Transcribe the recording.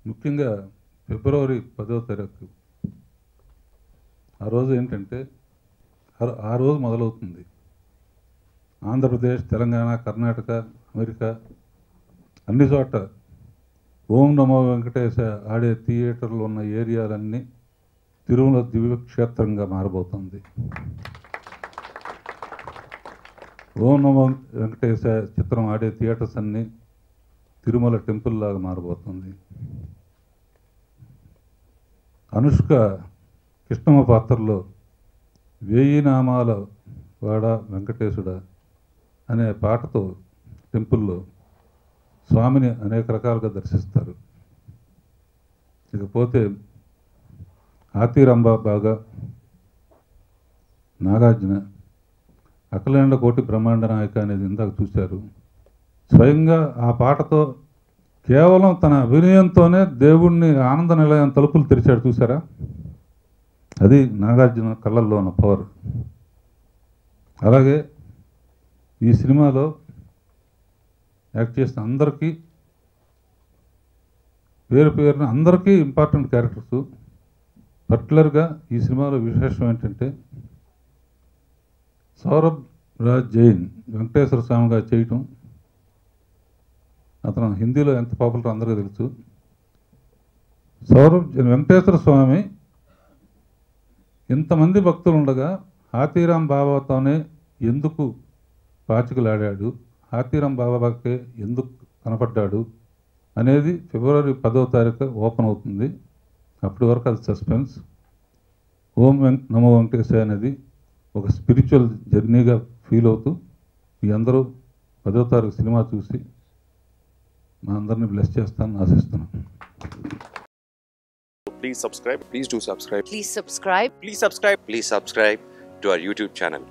ముఖ్యంగా ఫిబ్రవరి 10వ తారీఖు ఆ రోజు ఏంటంటే ఆ రోజు మొదలవుతుంది. ఆంధ్రప్రదేశ్, తెలంగాణ, కర్ణాటక, అమెరికా అన్ని చోట్ల ఓం నమో వెంకటేశ ఆడే థియేటర్లు ఉన్న ఏరియాలన్నీ తిరుమల దివ్యక్షేత్రంగా మారబోతుంది. ఓం నమో వెంకటేశ చిత్రం ఆడే థియేటర్స్ అన్నీ తిరుమల టెంపుల్ లాగా మారబోతుంది. అనుష్క కృష్ణమ్మ పాత్రలో 1000 నామాల వాడ వెంకటేశుడా అనే పాటతో టెంపుల్లో స్వామిని అనేక రకాలుగా దర్శిస్తారు. ఇకపోతే ఆతిరంబ బాగా నాగార్జున అఖిలాండ కోటి బ్రహ్మాండ నాయక అనేది ఇందాక చూశారు. స్వయంగా ఆ పాటతో కేవలం తన అభినయంతోనే దేవుణ్ణి ఆనంద నిలయం తలుపులు తెరిచాడు. చూసారా? అది నాగార్జున కళ్ళల్లో ఉన్న పవర్. అలాగే ఈ సినిమాలో యాక్ట్ చేసిన అందరికీ పేరు పేరున అందరికీ ఇంపార్టెంట్ క్యారెక్టర్స్. పర్టికులర్గా ఈ సినిమాలో విశేషం ఏంటంటే సౌరభ్ రాజ్ జైన్ వెంకటేశ్వర స్వామిగా చేయటం. అతను హిందీలో ఎంత పాపులర్ అందరికీ తెలుసు. వెంకటేశ్వర స్వామి ఇంతమంది భక్తులు ఉండగా హాతీరాం బాబాతోనే ఎందుకు పాచికలాడాడు, హాతీరాం బాబాకే ఎందుకు కనపడ్డాడు అనేది ఫిబ్రవరి 10వ తారీఖు ఓపెన్ అవుతుంది. అప్పటి వరకు అది సస్పెన్స్. ఓం నమో వెంకటేశ అనేది ఒక స్పిరిచువల్ జర్నీగా ఫీల్ అవుతూ మీ అందరూ 10వ తారీఖు సినిమా చూసి మా అందరినీ బ్లెస్ చేస్తానని ఆశిస్తున్నాను. Please subscribe. Please do subscribe. Please subscribe. Please subscribe. Please subscribe to our YouTube channel.